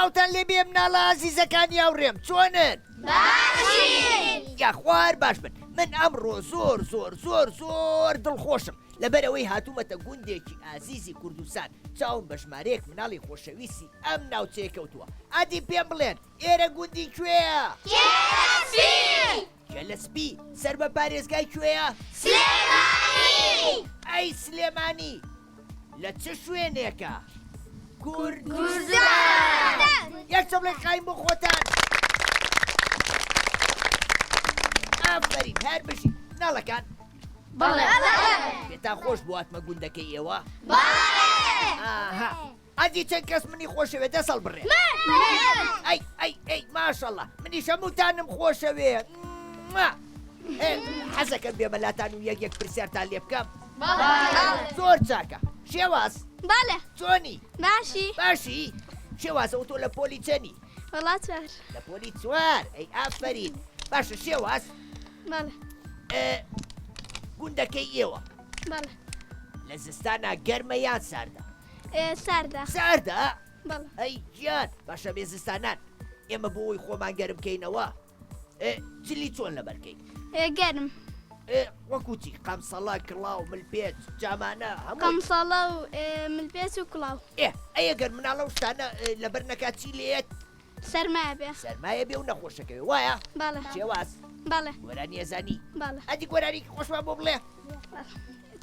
سڵاوتان لێ بێ مناڵە ئازیزەکانی هاوڕێم چۆنن؟ باشین! یاخوار باش بن من ئەمڕۆ زۆر زۆر زۆر زۆر دڵخۆشم لەبەرەوەی هاتوومەتە گوندێکی ئازیزی کوردستان چاوم بە ژمارەیەک مناڵی خۆشەویستی ئەم ناوچەیە کەوتووە ئادی پێم بڵێن ئێرە گوندی کوێیە؟ جەلەسپی سەر بە پارێزگای کوێیە؟ سلێمانی! ئەی سلێمانی لە چ شوێنێکە؟ کوردستان! یەک چەبڵێ قایم بۆ خۆتان ئافرین هەر بشی ناڵەکان بەڵێ! پێتان خۆش بۆ هاتمە گوندەکەی ئێوە؟ بەڵێ! ئاها ئەدی چەند کەس منی خۆشەوێ دەسەڵ بڕێ ئەی ماشەڵڵا منیش هەمووتانم خۆشەوێ حەزەکەم بێ بەلاتان و یەک پرسیارتان لێ بکەم زۆر چاکە شێواز بەڵێ چۆنی باشی شێوازە و تۆ لە پۆلی چەنی وڵات چوار لە پۆلی چوار ئەی ئافرین باشە شێواز بەڵێ گوندەکەی ئێوە بەڵێ لە زستانە گەرمە یان ساردا ساردا ساردا بەڵێ ئەی گیان باشە بێ زستانان ئێمە بۆ ئەوی خۆمان گەرم بکەینەوە جلی چۆن لەبەرکەی گەرم وەکوچی قەمسەڵا کڵاو ملپێچ جامانە هەموو قەمسەڵە و ملپێچ و کڵاو ئەگەر مناڵە شتانە لەبەر نەکات چی لێت سەرمایە بێ سەرمایە بێ و نەخۆشەکەوێ وایە بەڵێ شێواز بەڵێ گۆرانی ێزانی بەڵێ ئەدی گۆرانی خۆشمان بۆ بڵێ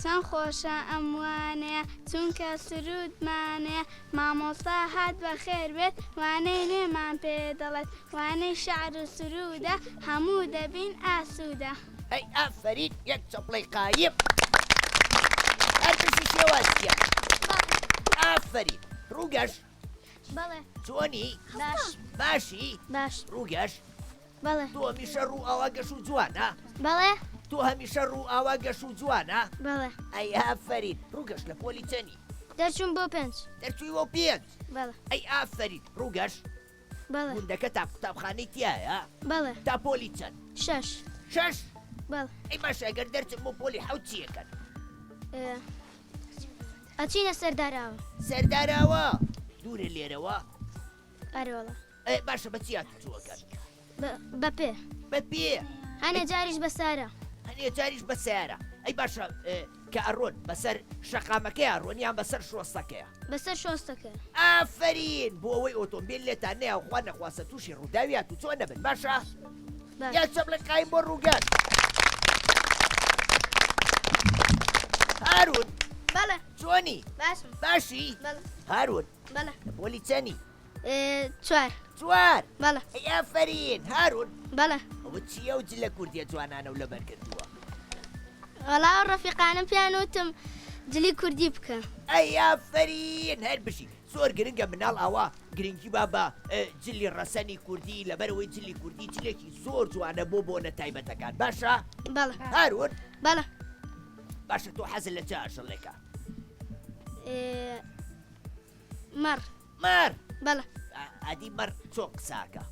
چەند خۆشە ئەموانەیە چونکە سرودمانەیە مامۆستا هات بە خێر بێت وانەی نێمان پێ دەڵێت وانەی شعر و سرودە هەموو دەبین ئاسوودە ئەی ئافرین یەک چەپڵەی قایم هەرپشی شێوازیە ئافرین ڕووگەش بەڵێ چۆنی باش باشی باش ڕووگەش بەڵێ تۆ هەمیشە ڕوو ئاوا گەش و جوانە بەڵێ تۆ هەمیشە ڕوو ئاوا گەش و جوانە بەڵێ ئەی ئافرین ڕووگەش لە پۆلی چەنی دەرچوون بۆ پێنج دەرچوویەوە پێنج بەڵێ ئەی ئافرین ڕووگەش بەڵێ گوندەکە تا قوتابخانەی تایە بەڵێ تا پۆلی چەند شەش شەش بەڵێ ئەی باشە ئەگەر دەرچم بۆ پۆلی حەوت چیەکەن ئەچینە سەرداراوە سەرداراوە دوورە لێرەوە ئەرۆڵە باشە بە چیات چووەکەن بە پێ بە پێ هەنێ جاریش بە سارە هەنێ جاریش بە سیارە ئەی باشە کە ئەڕۆن بەسەر شەقامەکەی ئەڕۆنیان بەسەر شۆستەکەیە بەسەر شۆستەکە ئافرین بۆ ئەوەی ئۆتۆمبیل لێتان نەیە خوا نەخواستە تووشی ڕووداویات و چۆن نەبن باشە یا چەپڵێک قایم بۆ ڕووگەر هارون بەڵێ چۆنی باشم باشی بەڵێ هارون بەڵێ لە پۆلی چەنی چوار جوان بەڵێ ئەی ئافرین هارون بەڵێ ئەوە چییە و جلە کوردیە جوانانە و لەبەر کردووە وەڵا ڕەفیقانم پیان وتم جلی کوردی بکە ئەی ئافرین هەر بشی زۆر گرنگە مناڵ ئاوا گرنگی با بە جلی ڕەسەنی کوردی لەبەرەوەی جلی کوردی جلێکی زۆر جوانە بۆ بۆنە تایبەتەکان باشە بەڵێ هارون بەڵێ باشە تۆ حەزت لە چ ئاژەڵێکە مەڕ مەر بەڵێ ئادی مەر چۆن قساکە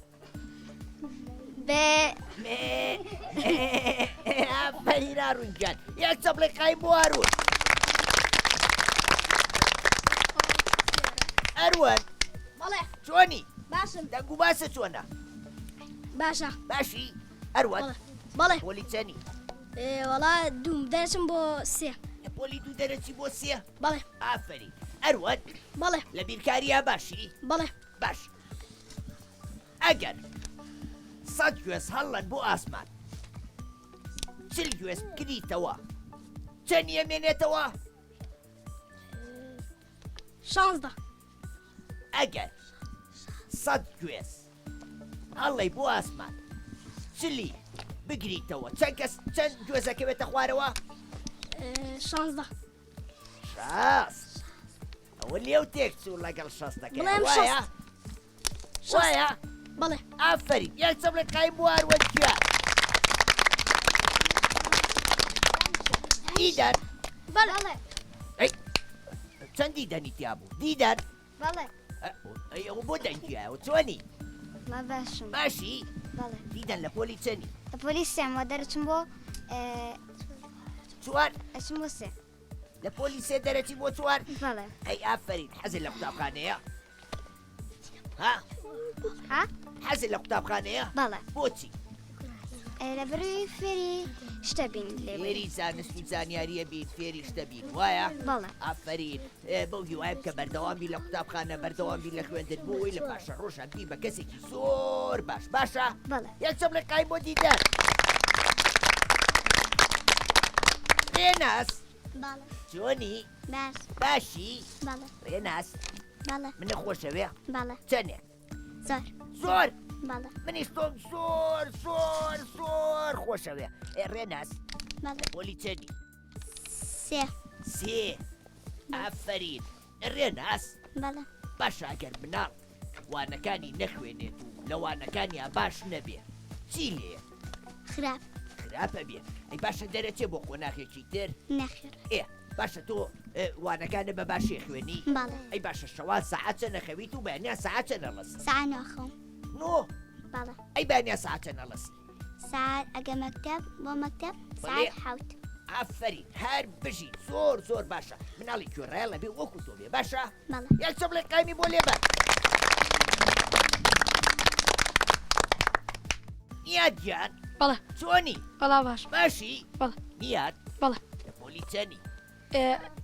بێ ئافرین هارونجان یەک چەپڵێقای بۆ هارون ئەروەن بەڵێ چۆنی باشم دەنگ و باسە چۆنە باشە باشی ئەروەن بەڵێ پۆلی چەنی وەڵا دوم دەرچم بۆ سێ لە پۆلی دوو دەرەچی بۆ سێ بەڵێ ئافرین ئەروەن بەڵێ لە بیرکاریە باشی بەڵێ باش ئەگەر 100 گوێز هەڵەن بۆ ئاسمان 40 گوێز کریتەوە چەندیە مێنێتەوە شانزدە ئەگەر 100 گوێز هەڵی بۆ ئاسمان چلی بگریتەوە چەند گوێزەکەوێتە خوارەوە شانزدە شاست ئەوە لێو تێکچوو لەگەڵ شەستەکە بڵێم وایە وایە بەڵێ ئافرین یەک چەپڵێقای بۆ هەروەرجیا دیدەن بەڵێ چەندی دەنیتیا بوو دیدەن بەڵێ ئەوە بۆ دەنگیایەوە چۆنی ما باشم باشی بەڵێ دیدەن لە پۆلی چەنی لە پۆلیسیان وە دەرچم بۆ چوار ئەچم بۆ سێ لە پۆلی سێ دەرەچی بۆ چوار بەڵێ ئەی ئافرین حەزت لە قوتابخانەیە ها ها حەزت لە قوتابخانەیە بەڵێ بۆچی لە بەروی فێری شتە بین لێ فێری زانست و زانیاریە بین فێری شتە بین وایە بەڵێ ئافرین بەو هیوایە بکە بەردەوامی لە قوتابخانە بەردەوامی لە خوێندنبووی لە پاشە ڕۆژان بی بە کەسێکی زۆر باش باشە بەڵێ یەک چەپڵێقای بۆ دیدەن ڕێناس بەڵێ چۆنی باش باشی بەڵێ ڕێناس بەڵێ من نەخۆشەوێ بەڵێ چەندێک زۆر زۆر بەڵێ منیش تۆم زۆر زۆر زۆر خۆشەوێ ڕێناس بەڵێ پۆلی چەندی سێ سێ ئافرین ڕێناس بەڵێ باشە ئەگەر مناڵ وانەکانی نەخوێنێت و لە وانەکانیان باش نەبێ چی لێ خراپ خراپە بێ ئەی باشە دەرەچێ بۆ قۆناغێکی تر نەخێر باشە تۆ وانەکانە بە باشی خوێنی بەڵێ ئەی باشە شەوان سەعات چەندە خەویت و بەیانیان سەعات چەندە لەسی ساعت ناخەوم نۆ بەڵێ ئەی بەیانیان سەعات چەندە لەسی ساعت ئەگە مەکتەب بۆ مەکتەب بەڵێ. ساعت حەوت ئافرین هەر بژی زۆر زۆر باشە مناڵی کوێڕایە لەبێ وەکو تۆ بێ باشە بەڵێ یەک چەپڵێقامی بۆ لێبەر نیات گیان بەڵێ چۆنی بەڵا باش باشی بەڵێ نیات بەڵێ لە پۆلی چەنی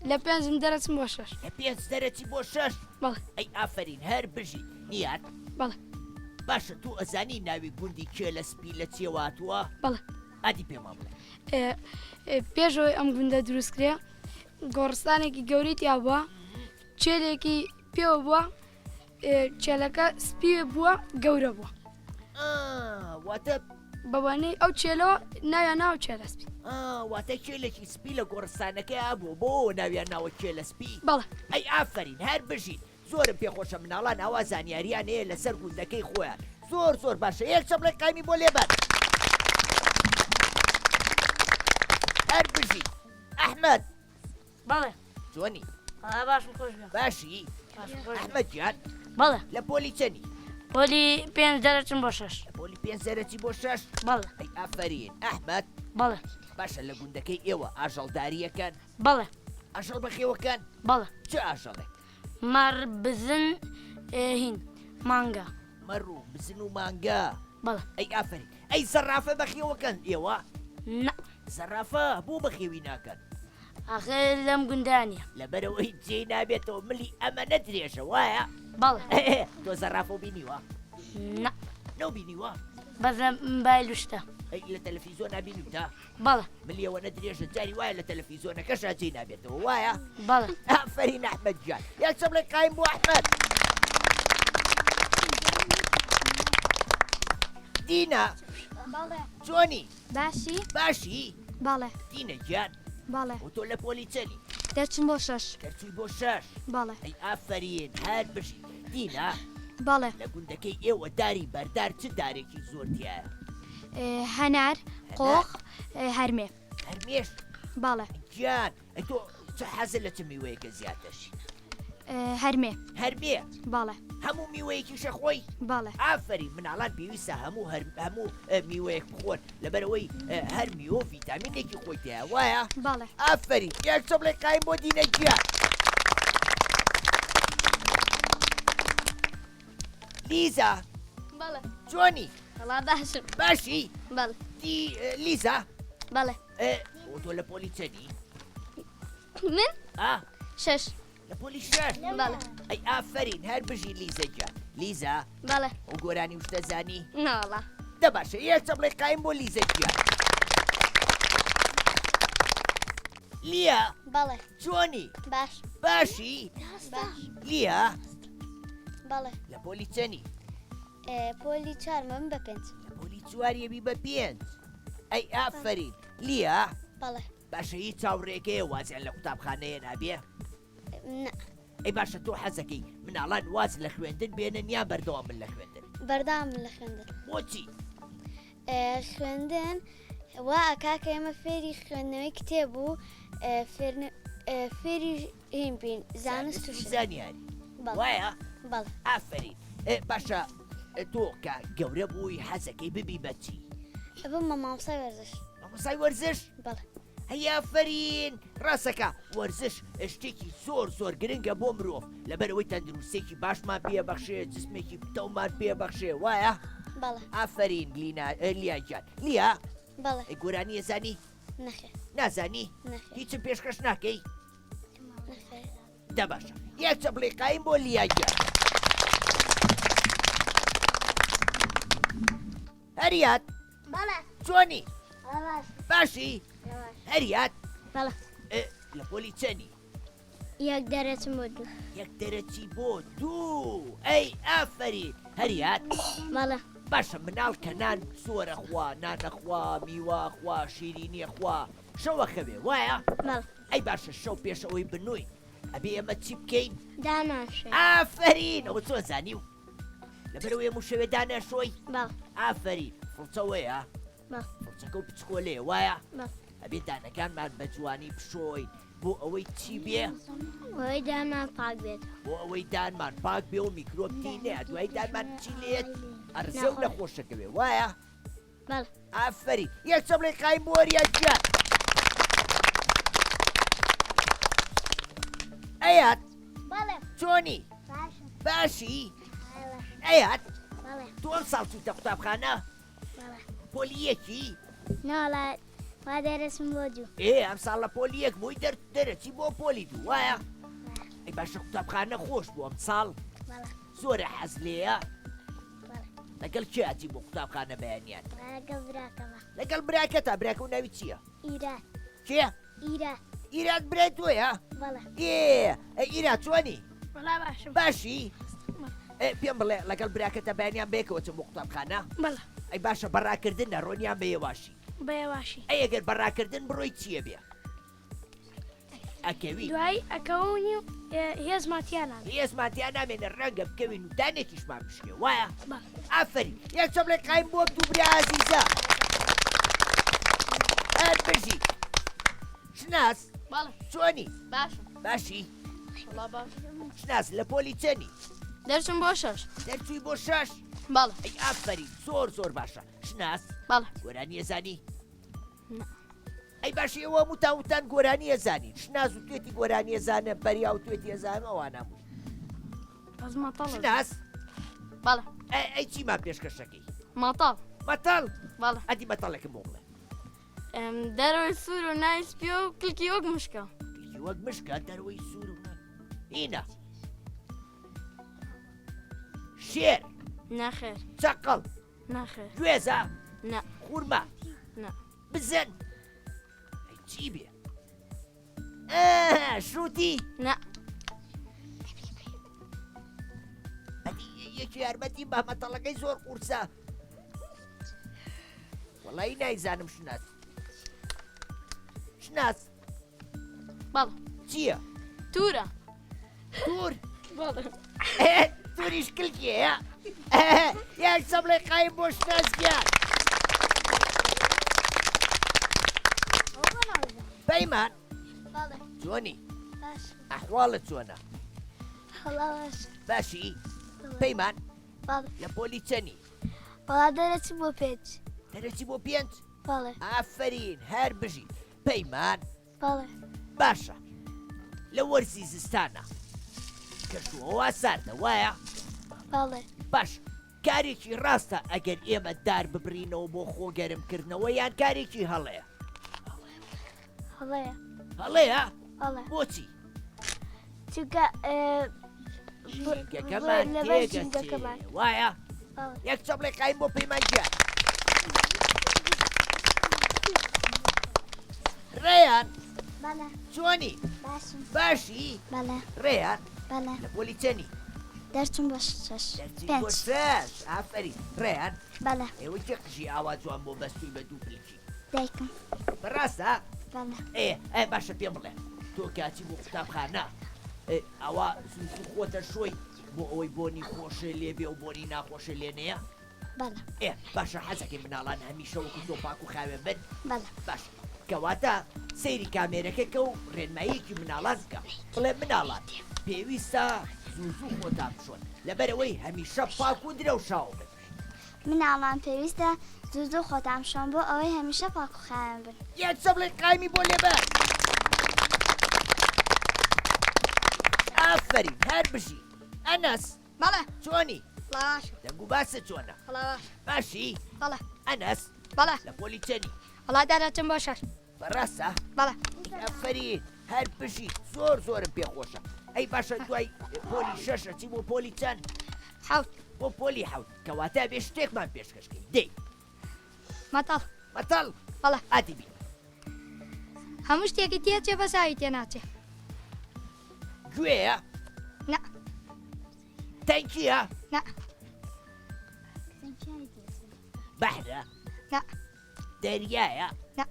لە پێنجم دەرەچم بۆ شەش لە پێنج دەرەچی بۆ شەش بەڵێ ئەی ئافرین هەر بژی نیات بەڵێ باشە تو ئەزانی ناوی گوندی کێ لە سپی لە چێواتووە بەڵێ ئادی پێمان بڵێ پێشەوەی ئەم گوندە دروستکرێ گۆڕستانێکی گەوری تیا بووە چێلێکی پێوە بووە چێلەکە سپی بووە گەورە بووە واتە بەوانەی ئەو چێلەوە ناویان ناو چێلە سپی واتە کێلێکی سپی لە گۆڕستانەکەی ئابوو بۆ ناویان ناوە کێ لە سپی بەڵێ ئەی ئافرین هەر بژین زۆرم پێخۆشە مناڵان ئاوا زانیاریان هەیە لەسەر گوندەکەی خۆیان زۆر زۆر باشە یەک چەپڵێقامی بۆ لێبەر هەر بژین ئەحمەد بەڵێ چۆنی باشم خۆش بێ باشی ئەحمەد گیان بەڵێ لە پۆلی چەنی پۆلی پێنج دەرەچم بۆ شەش لە پۆلی پێنج زەرەکی بۆ شەش بەڵێ ئەی ئافرین ئەحمەد بەڵێ باشە لە گوندەکەی ئێوە ئاژەڵداریەکەن بەڵێ ئاژەڵ بەخێوەکان بەڵێ چه ئاژەڵێک مەڕ بزن هین مانگا مەڕوو بزن و مانگا بەڵێ ئەی ئافرین ئەی زەرافە بەخێوەکەن ئێوە نە زەرافە بۆ بەخێوی ناکەن ئاخێ لەم گوندانیە لەبەرەوەی جێ نابێتەوە ملی ئەمە نەدرێژە وایە بەڵێ تۆ زەرافە بینیوە نە نەبینیوە بەس لە مبایلوشتە ئەی لە تەلەڤیزۆن نبینیوتە بەڵێ ملیەوە نەدرێژە جاری وایە لە تەلەڤیزۆنەکەشا جێ نابێتەوە وایە بەڵێ ئافرین ئەحمەد جان یەک چەپڵێک قایم بۆ ئەحمەد دینا بەڵێ چۆنی باشی باشی بەڵێ دینا گیان بەڵێ و تۆ لە پۆلی چەنی دەچم بۆ 6 دەرچووی بۆ 6 بەڵێ ئەی ئافرین هەر بشی دینا بەڵێ لە گوندەکەی ئێوە داری بەردار چ دارێکی زۆر دیایە هەنار قۆخ هەرمێ هەرمێش بەڵێ گیان ئەی تۆ چ حەزە لە چ میوەیەکە زیاترش هەرمێ هەرمێ بەڵێ هەموو میوەیەکی شەخۆی بەڵێ ئافرین مناڵان پێویستە هەموو میوەیەک بخۆن لەبەرەوەی هەر میوە ڤیتامینێکی خۆی تەیە وایە بەڵێ ئافرین یەک چۆ بڵێ قایم بۆ دینە گیان لیزا بەڵێ جۆنی هەڵا باشم باشی بەڵێ دی لیزا بەڵێ تۆ لە پۆلی چەنی من ئا 6 لە پۆلی شەر بەڵێ ئەی ئافرین هەر بژی لیزە گیان لیزا بەڵێ ئەو گۆرانی وشتە زانی ناڵە دە باشە یەک چە بڵێ قایم بۆ لیزە گیان لیا بەڵێ جۆنی باش باشی باش لیا بەڵێ لە پۆلی چەنی پۆلی 4 من بە 5 لە پۆلی چواریەبی بە 5 ئەی ئافرین لیا بەڵێ باشە هیچ چاوڕێکەیە وازیان لە قوتابخانەیە نابێ نە ئەی باشە تۆ حەزەکەی مناڵان واز لە خوێندن بێنن یان بەردەوام من لە خوێندن بەردام لە خوێندن بۆچی خوێندن وا ئەکاکە ئێمە فێری خوێندنەوەی کتێب و فێری هیم بین زانست و زانیاری بەڵێ وایە بەڵێ ئافرین باشە تۆ کە گەورە بووی حەزەکەی ببی بەچی بم مامۆسای وەرزش مامۆسای وەرزش بەڵێ هەیە فەرین ڕاستەکە وەرزش شتێکی زۆر زۆر گرنگە بۆ مرۆڤ لەبەرەوەی تەندروستێکی باشمان پێبەخشێ جسمێکی پتەومان پێبەخشێ وایە بەڵێ ئافرین لیاجان لیا بەڵێ گۆرانی ێزانی نەخێ نازانی نەخێ هیچم پێشکەش ناکەی نەخێ دە باشە یەک چە بڵێ قایم بۆ لیاجان هەریات بەڵێ چۆنی باش باشی هەریات بەڵێ لە پۆلی چەنی یەک دەرەچم بۆ 2 یەک دەرەچی بۆ 2 ئەی ئافرین هەریات بەڵێ باشە مناڵ کە نان زۆرە خوا نانەخوا میوە خوا شیرینیە خوا شەوە خەوێ وایە بەڵێ ئەی باشە شەو پێش ئەوەی بنووی ئەبێ ئەمە چی بکەین داناشێ ئافرین ئەوە چۆن زانی و لەبەرەوەی هەموو شەوێ دانەشۆی بەڵێ ئافرین فڵچەوەیە بەڵێ فڵچەکە و پچکۆلێ وایە بەڵێ ئەبێ دانەکانمان بە جوانی بشۆین بۆ ئەوەی چی بێ وەی دامان پاک بێت بۆ ئەوەی دانمان پاک بێ و میکرۆبتی نێ دوای دانمان چی لێت ئەرزە و نەخۆشەکەوێ وایە بەڵێ ئافرین یەک چە بڵێ قایم بۆ وەریاجان ئەیات بەڵێ چۆنی باش باشی بەڵێ ئەیات بەڵێ تۆ ئەم ساڵ چووتە قوتابخانە بەڵێ پۆلی یەکی ناڵات وا دەرەچم بۆ 2 ئەم ساڵ لە پۆلی یەک بووی دەرەچی بۆ پۆلی 2 وایە ئەی باشە قوتابخانە خۆش بوو ئەم ساڵ بەڵێ زۆرە حەز لێیە بەڵێ لەگەڵ کێ ئاتی بۆ قوتابخانە بەیانیان لەگەڵ براکەمە لەگەڵ براکە تا براکە و ناوی چییە ئیرات کێ ئیرات ئیرات برای تۆیە بەڵێ ئیرات چۆنی وەڵا باشم باشی پێم بڵێ لەگەڵ براکەتە بەیانیان بێکەوە چم بۆ قوتابخانە بەڵێ ئەی باشە بەڕاکردن نەڕۆنیان بەیەواشی بەیەواشی ئەی ئەگەر بەڕاکردن بڕۆی چییە بێ ئەکەوی دوای ئەکەونی و هێزماتیانان هێزماتیان نامێنە ڕەنگە بکەوین و دانێکیشمان بشکێ وایە بەڵێ ئافرین یەک چە بڵێ قایم بۆ دوو برا عەزیزە هەر بژی شناس بەڵێ چۆنی باشم باشی وەڵا باش شناس لە پۆلی چەنی دەرچم بۆ 6 دەرچووی بۆ 6 بەڵێ ئەی ئافرین زۆر زۆر باشە شناس بەڵێ گۆرانی ێزانی نا. ئەی باشی ئەوە وتان گۆرانی ێزانی شناس و توێتی گۆرانی ێزانە بەریا و توێتی ێزان ئەوان نەبوو بەس مەتەڵ شناس بەڵێ ئەی چیمان پێشکەشەکەی مەتەڵ مەتەڵ بەڵێ ئەدی مەتەڵێکم بۆ بڵێ دەرەوەی سوور و ناوی سپی و کلکی وەک مشکە پیکی وەک مشکە دەروەی سوور و هینە شێر نەخێر چەقەڵ نەخێر گوێزە نە خورما نە بزن ئەی چی بێ شووتی نە ئەدی یەکی یارمەتی بە مەتەڵەکەی زۆر قورسە وەڵی نایزانم شناس بەڵێ چییە؟ تورە تور؟ بەڵێ توریش کلکیەیە؟ یاک سەبڵێ قایم بۆ شناسگیان پەیمان بەڵێ جوانی باش ئەحواڵت چۆنە؟ هەڵا باش باشی؟ پەیمان بەڵێ لە پۆلی چەنی؟ وەڵا دەرەچی بۆ پێچ دەرەچی بۆ 5؟ بەڵێ ئافرین هەر بژی پەیمان بەڵێ باشە لە وەرزی زستانە کەشوەوە ساردە وایە؟ بەڵێ باش کارێکی ڕاستە ئەگەر ئێمە دار ببرینەوە بۆ خۆگەرمکردنەوە یان کارێکی هەڵەیە؟ هەڵەیە هەڵەیە؟ بەڵێ بۆچی؟ چونکە ژینگەکەمان لەبەر تێگەچێ ژینگەکەمان وایە؟ بەڵێ یەک چەپڵێ قایم بۆ پەیمان گیان ڕێیان بەڵێ چۆنی؟ باشم باشی؟ بەڵێ ڕێیان بەڵێ لە پۆلی چەنی؟ دەرچم بە شەش دەرچی پێنج بۆ 6 ئافرین ڕێیان بەڵێ ئێوە چه قژی ئاوا جوان بۆ بەستوی بە دوو پلکی دایکم بەڕاستە؟ بەڵێ ئێ باشە پێم بڵێ تۆ کاچی بۆ قوتابخانە ئەوە زوو خۆتە شۆی بۆ ئەوەی بۆنی خۆشە لێبێ و بۆنی ناخۆشە لێ نەیە؟ بەڵێ باشە حەزەکەی مناڵان هەمیشە وەکو تۆ پاک و خاوێن بن بەڵێ باش کەواتە سەیری کامێرەکەکە و ڕێنماییەکی مناڵان بکە بڵێ مناڵان پێویستە زوو خۆتان بشۆن لەبەرەوەی هەمیشە پاک و درە و شاو بن مناڵان پێویستە زوو خۆتان شۆن بۆ ئەوەی هەمیشە پاک و خاوێن بن یەک چەپڵێ قایمی بۆ لێبەر ئافرین هەر بژی ئەنەس بەڵێ چۆنی؟ باش دەنگ و باسە چۆنە؟ هەڵا باش باشی؟ بەڵێ ئەنەس بەڵێ لە پۆلی چەنی؟ هەڵا دەرەچم بۆ 6 بەڕاستە؟ بەڵێ ئەفرین هەر بژی زۆرم پێخۆشە ئەی باشە دوای پۆلی 6 چی بۆ پۆلی چەند؟ حەوت بۆ پۆلی حەوت کەواتە بێ شتێکمان پێشکەشکەی دەی مەتەڵ مەتەڵ بەڵێ ئاتی بین هەموو شتێکی تێچێ بەساوی تێناچێ گوێیە؟ نە تەنکیە؟ نە بەحرە؟ نە دەریایە؟ نە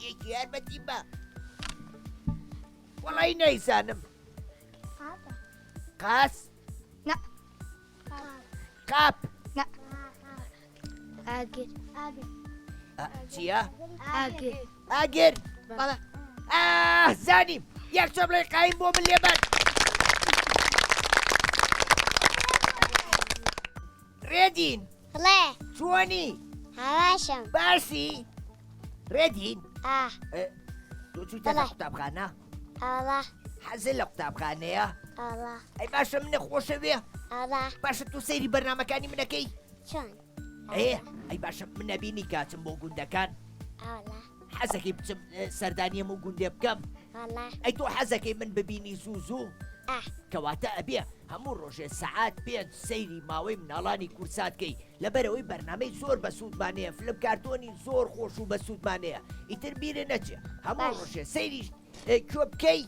یەکی یارمەتی بە وەڵی نەیزانم قاس؟ نە قاپ؟ نە ئاگر چییە؟ ئاگر ئاگر؟ بەڵێ زانیم یەک چەپڵێ قایم بۆ من لێبەر ڕێدین لێ چۆنی؟ هەواشم باسی؟ ڕێدین؟ تۆ چوویتە لە بەڵێ. قوتابخانە؟ ئاڵا حەزت لە قوتابخانەیە؟ ئاڵا ئەی باشە منە خۆشەوێ؟ ئاڵا باشە تۆ سەیری بەرنامەکانی منەکەی؟ چۆن ئەی باشە منە بینی کاچم بۆ گوندەکان ئاڵا حەزەکەی بچم سەردانیم و گوندێ بکەم ئاڵا ئەی تۆ حەزەکەی من ببینی زوو ئاه کەواتە ئەبێ هەموو ڕۆژێ سەعات 5 سەیری ماوەی مناڵانی کورساتکەی لەبەرەوەی بەرنامەی زۆر بە سوودمانەیە فلم کارتۆنی زۆر خۆش و بە سوودمانەیە ئیتر بیرە نەچێ هەموو باش. ڕۆژێ سەیری کوێ بکەی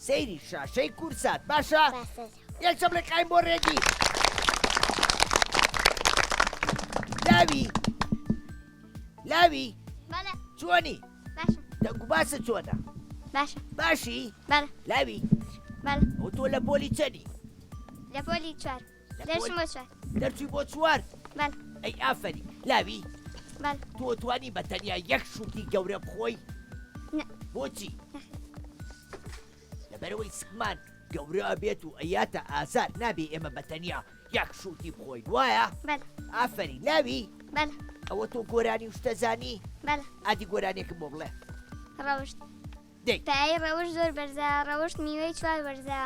سەیری شاشەی کورسات باشە باشە یەک چەپڵێ قایم بۆ ڕێدی لاوی بەڵێ چۆنی باشە دەنگ و باسە چۆنە باشە باشی بەڵێ لاوی بەڵێ ئەو تۆ لە پۆلی چەنی لە پۆلی 4 لە دەرچم پۆلی- بۆ 4 دەرچووی بۆ 4 بەڵێ ئەی ئافەری لاوی بەڵێ تۆ توانی بە تەنیا یەک شوتی گەورە بخۆی نە بۆچی لەبەرەوەی سکمان گەورە بێت و ئەیاتە ئازار نابێ ئێمە بە تەنیا یەک شوتی بخۆین وایە بەڵێ ئافەری لاوی بەڵێ ئەوە تۆ گۆرانی شتەزانی بەڵێ ئادی گۆرانێکم بۆ بڵێ ڕەوشت دەی پایی ڕەوشت زۆر بەرزە ڕەوشت میوەی 4 بەرزە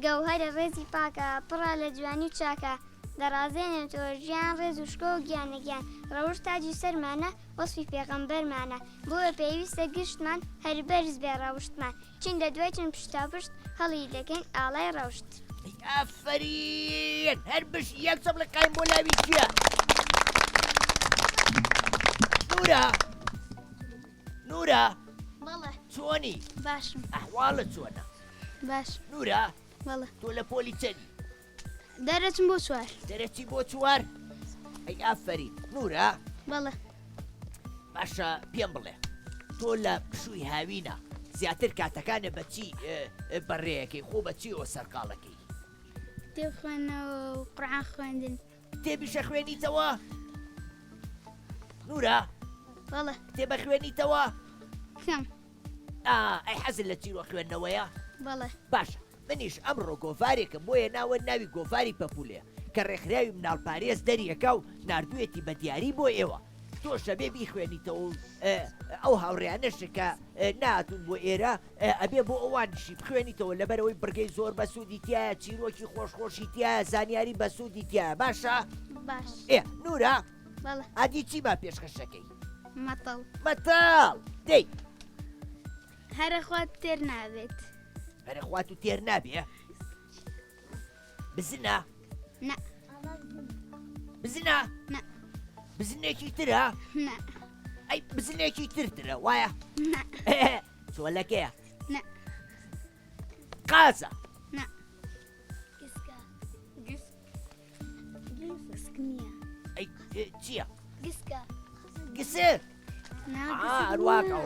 گەوهەرە ڕێزی پاکە پڕە لە جوانی و چاکە دەڕازێنێتەوە ژیان ڕێز و شکۆ و گیانەگیان ڕەوشت تاجی سەرمانە وەسفی پێغەمبەرمانە بۆیە پێویستە گشتمان هەر بەرز بێ ڕەوشتمان چین لە دوای چن پشتاپشت هەڵی دەکەین ئاڵای ڕەوشت ئافرین هەر بش یەک چەپڵێ قایم بۆ لاوی چییە نورە بەڵێ چۆنی باشم ئەحواڵت چۆنە باش نورە بەڵێ تۆ لە پۆلی چەنی دەرەچم بۆ 4 دەرەچی بۆ 4 ئەی ئافرین نورە بەڵێ باشە پێم بڵێ تۆ لە پشووی هاوینە زیاتر کاتەکانە بەچی بەڕێیەکەی خۆ بەچی ئەو سەرقاڵەکەی کتێب خوێندنەوە و قورئان خوێندن کتێبیشە خوێنیتەوە نورە بەڵێ کتێبە خوێنیتەوە کەم ئەی حەزت لە چیرۆ خوێندنەوەیە بەڵێ باشە منیش ئەمڕۆ گۆڤارێکم بۆیە ناوە ناوی گۆڤاری پەپولێ کە ڕێکخراوی مناڵپارێز دەریەکە و نردوێتی بە دیاری بۆ ئێوە تۆ شەبێ بیخوێنیتەوە و ئەو هاوڕێیانەشە کە ناتون بۆ ئێرە ئەبێ بۆ ئەوانشی بخوێنیتەوە لەبەرەوەی بڕگەی زۆر بەسوودی تایە چیرۆکی خۆشخۆشی تایە زانیاری بەسوودی تایە باشە باش نورە بەڵێ ئادی چی با پێشخەشەکەی مەتەڵ مەتاڵ دەی هەرە خوات تێر نابێت هەرەخوات و تێر نابێ بزنە نە بزنە نە بزنێکی ترە نە ئەی بزنێکی ترترە وایە نە چۆلەکەیە نە قازە نە گسکە گسک نییە ئەی چییە گسکە گسر هەروواکە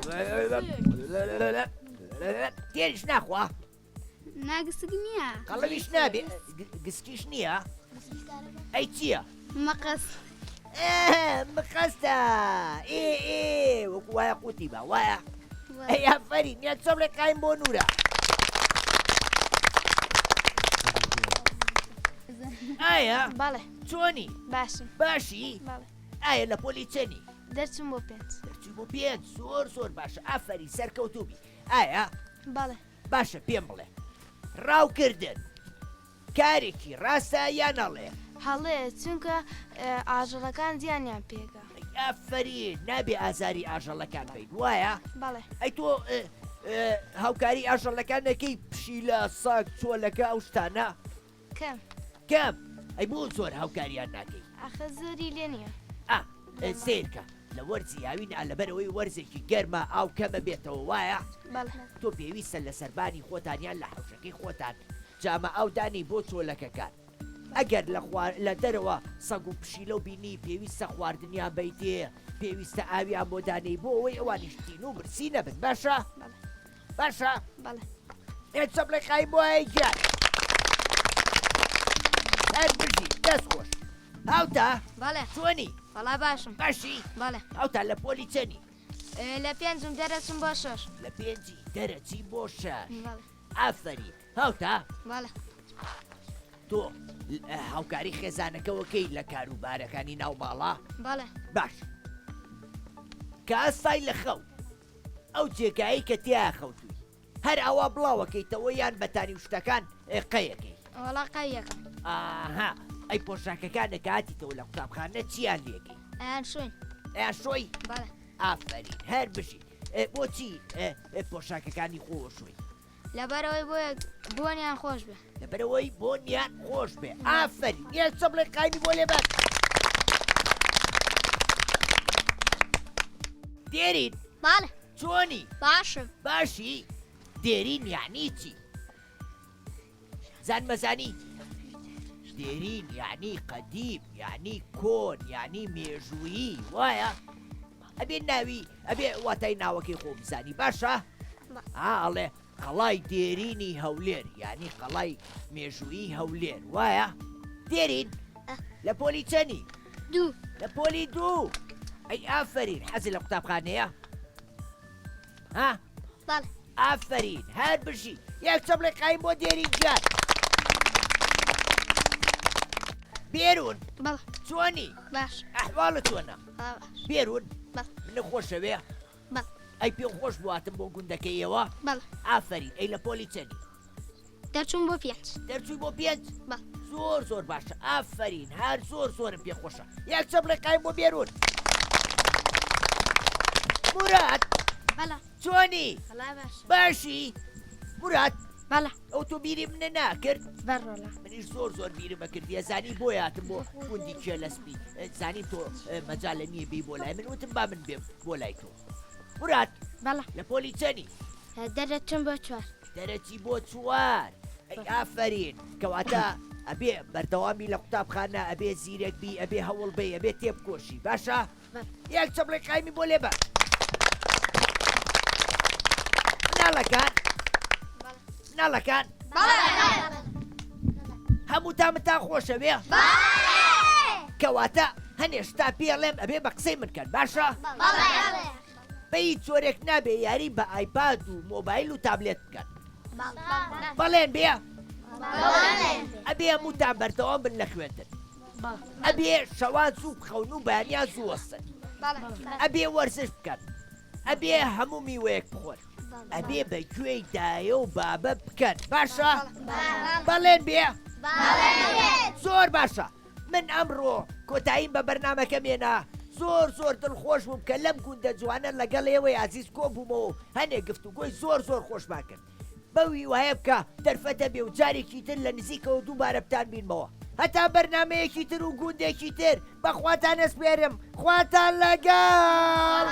تێریش ناخوا ناگسک نییە قەڵەویش نابێ گسکیش نییە ئەی چییە مەقەس مقەستە وەکو وایە قوتی بە وایە ئەی ئافەری نیە چۆم لێ قایم بۆ نورە ئایا بەڵێ چۆنی باشم باشی بەڵێ ئایا لە پۆلی چەنی دەرچم بۆ پێنج دەرچی بۆ پێنج زۆر باشە ئافەری سەرکەوتوبی ئایا بەڵێ باشە پێم بڵێ ڕاوکردن کارێکی ڕاستە یان نەڵێ هەڵێ چونکە ئاژەڵەکان زیانیان پێگا ئافەری نابێ ئازاری ئاژەڵەکان بین وایە بەڵێ ئەی تۆ هاوکاری ئاژەڵەکانەکەی پشیلە ساگ چۆلەکە ئەو شتانە کەم کەم ئەی بۆ زۆر هاوکاریان ناکەی ئەخە زۆری لێ نییە سیرکە لە وەرزی هاوینە لەبەرەوەی وەرزێکی گەرمە ئاو کەمە بێتەوە وایە بەڵێ تۆ پێویستە لە سەربانی خۆتانیان لە حوشەکەی خۆتان جامە ئەودانی بۆ چۆلەکەکان ئەگەر لە دەرەوە سەگ و پشیلە و بینی پێویستە خواردنیان بیتێ پێویستە ئاویان بۆ دانەی بۆ ئەوەی ئەوانیشتین و برسی نەبن باشە باشە بەڵێ چەپ لە قای بۆ ئەیگیان هەر برژی دەست خۆش هاوتا بەڵێ چۆنی وەڵا باشم باشی بەڵێ هاوتا لە پۆلی چەنی لە پێنجم دەرەچم بۆ شەش لە پێنجی دەرەچی بۆ شەش بەڵێ ئافەری هاوتا بەڵێ تۆ هاوکاری خێزانەکەوەکەی لە کاروبارەکانی ناو ماڵا بەڵێ باش کە ئەستای لە خەو ئەو جێگایی کە تیا خەوتووی هەر ئەوە بڵاوەکەیتەوە یان بەتانی شتەکان قەیەکەی وەڵا قایەکەم ئاها ئەی پۆشاکەکانە کاتیتەوە لە قوتابخانە چیان لێگەی ئەیان شوین ئەیان شۆی بەڵێ ئافرین هەر بژی بۆچی پۆشاکەکانی خۆشوی لەبەرەوەی بۆنیان خۆش بێ لەبەرەوەی بۆنیان خۆش بێ ئافرین یان چەپ لێ قایمی بۆ لێبەر دێرین بەڵێ چۆنی باشم باشی دێرین یعنی چی زان مەزانی دێرین یعنی قەدیم یعنی کۆن یعنی مێژوویی وایە ئەبێ ناوی ئەبێ واتای ناوەکەی خۆ بزانی باشە ئاڵێ قەڵای دێرینی هەولێر یعنی قەڵای مێژوویی هەولێر وایە دێرین لە پۆلی چەنی دوو لە پۆلی دوو ئەی ئافرین حەزی لە قوتابخانەیە ها بەڵێ ئافرین هەر بژی یەک چەپ لێ قایم بۆ دێرین جان بێرون بەڵێ چۆنی باش ئەحواڵە چۆنە باش بێرون بەڵێ منە خۆشەوێ بەڵێ ئەی پێم خۆش بواتم بۆ گوندەکەیەوە بەڵێ ئافرین ئەی لە پۆلی چەنی دەرچوون بۆ پێنج دەرچووی بۆ پێنج بەڵێ زۆر باشە ئافرین هەر زۆرم پێ خۆشە یەک چەپ لێ قایم بۆ بێرون مراد بەڵێ چۆنی وەڵا باشە باشی مراد بەڵێ ئەو تۆ بیری منە ناکرد بەڕۆڵە منیش زۆر بیرمە کردیە زانی بۆ یاتم بۆ گوندی کێ لەسپی زانیم تۆ مەجال لە نییە بی بۆ لای من وتم با من بێم بۆ لای تۆ مراد بەڵێ لە پۆلی چەنی دەرەچوون بۆ چوار دەرەچی بۆ چوار ئەی ئافرین کەواتە ئەبێ بەردەوامی لە قوتابخانە ئەبێ زیرەک بی ئەبێ هەوڵ بێ ئەبێ تێبکۆشی باشە یەک چەپڵی قایمی بۆ لێبە مناڵەکان هەمووتان خۆشەوێ کەواتە هەنێشتا پێڵێم ئەبێ بە قسەی من کەن باشە بە هیچ جۆرێک نابێ یاری بە ئایپاد و مۆبایل و تابلێت بکەن بەڵێن بێ ئەبێ هەمووتان بەردەوام بن لە خوێندن ئەبێ شەوان زوو بخەون و بەیانیان زوو وەستن ئەبێ وەرزش بکەن ئەبێ هەموو میوەیەک بخۆن ئەبێ بەگوێی دایە و بابە بکەن باشە بەڵێن بێ زۆر باشە من ئەمڕۆ کۆتاییم بە بەرنامەکە مێنا زۆر دڵخۆش بووم کە لەم گوندە جوانە لەگەڵ ئێوەی عزیز کۆبوومەوە هەنێک گفتوگۆی زۆر خۆشمان کرد بەوی وایە بکە دەرفەتە بێ و جارێکی تر لە نزیکەوە دووبارە بتان بینمەوە هەتا بەرنامەیەکی تر و گوندێکی تر بەخواتان ئەسپێرم خواتان لەگەڵ